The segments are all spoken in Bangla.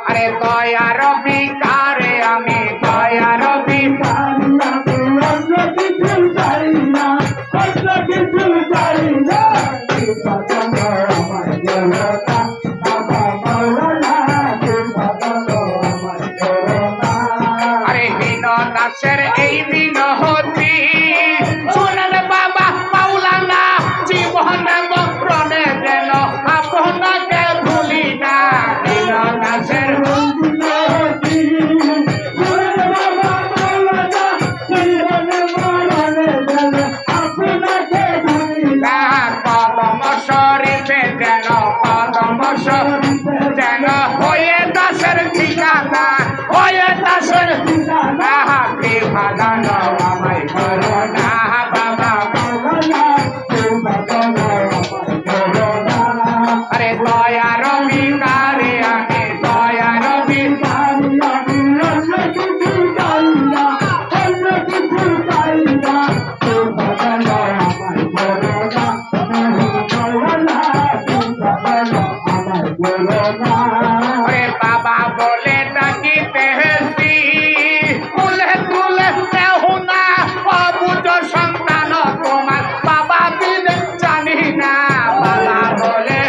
আরে দয়ার ভিকারে আমি দয়ার আরে হীন দাসের এই মিনতি শুনেন বাবা মাওলানা জীবন মরণে যেন আপনাকে ভুলি না হীন দাসের কদম শরীফে যেন কদম শরীফে যেন হয়ে দাসের ঠিকানা হয়ে দাসের ঠিকানা বিভাজন আমায় করো না বাবা আরে দয়ার ভিকারে আমি দয়ার ওরে বাবা বলে ডাকিতে হেসি তুলে তুলে দেহ না অবুঝ সন্তান তোমার বাবা দিলে জানি না বাবা বলে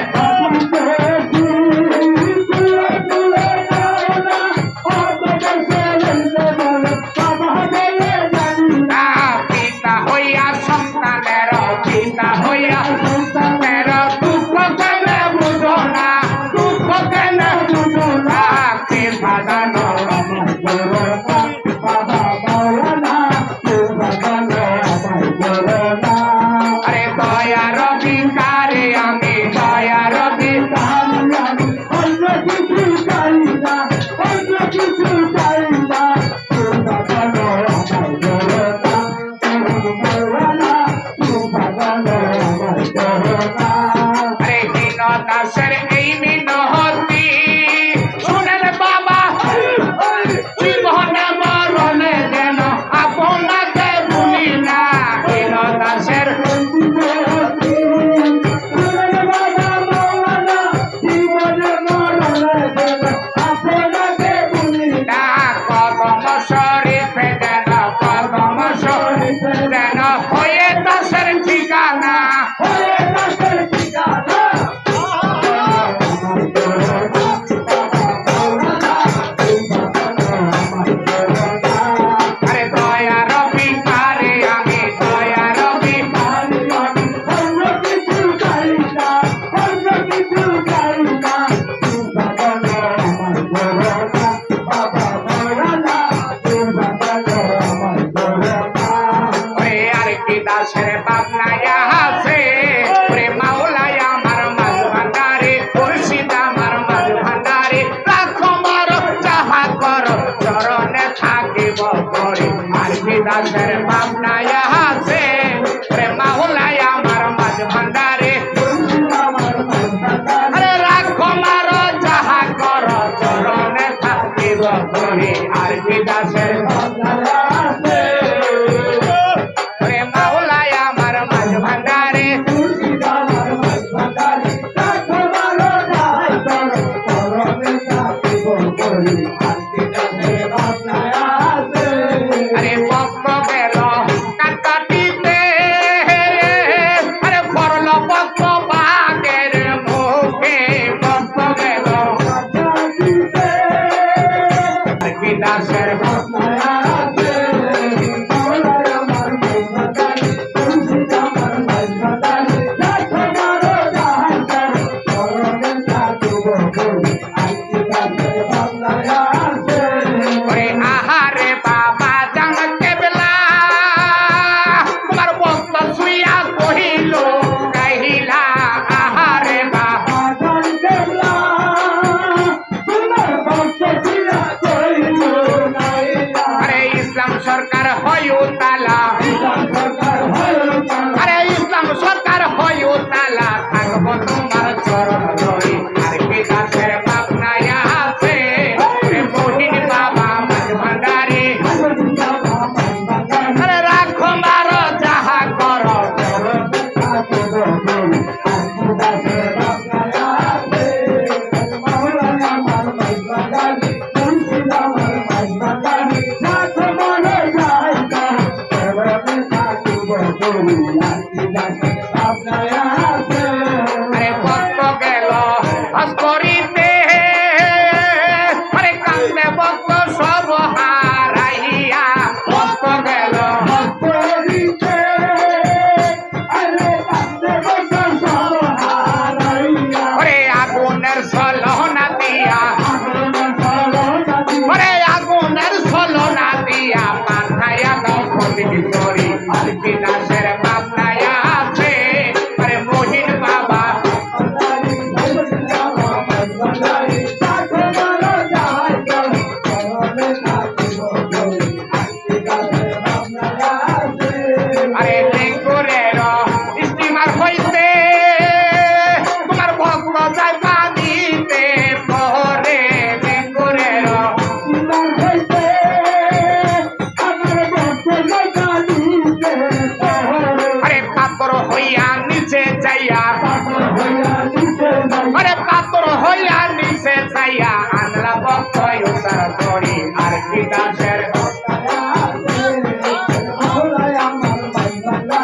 পিতা হইয়া সন্তানের পিতা হইয়া সন্তানের দুঃখ কেন বুঝো না দুঃখ কেন বুঝো না বিভাজন আরে দয়ার ভিকারে আমি দয়ার আরে হীন দাসের এই মিনতি শুনেন বাবা জীবন মরণে যেন আপনাকে ভুলি না হীন দাসের কদম শরীফে যেন কদম শরীফে যেন হয়ে দাসের ঠিকানা হয়ে দাসের ঠিকানা আরে দয়ার ভিকারে আমি দয়ার ওরে আর কি দাসের বাপ নাই আছে ওরে মাওলাই আমার মাঝ ভান্ডারে মুর্শিদ আমার মাঝ ভান্ডারে রাখো মার যাহা করো চরণে থাকিব করে আর কি দাসের বাপ নাই আছে ওরে মাওলাই আমার মাঝ ভান্ডারে আরে রাখো মার যাহা করো চরণে থাকিব করে আর কি দাসের বাপ নাই আছে ওরে মাওলাই আমার মাঝ ভান্ডারে আরে পক্ষ গেল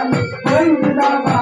জিন্দাবাদ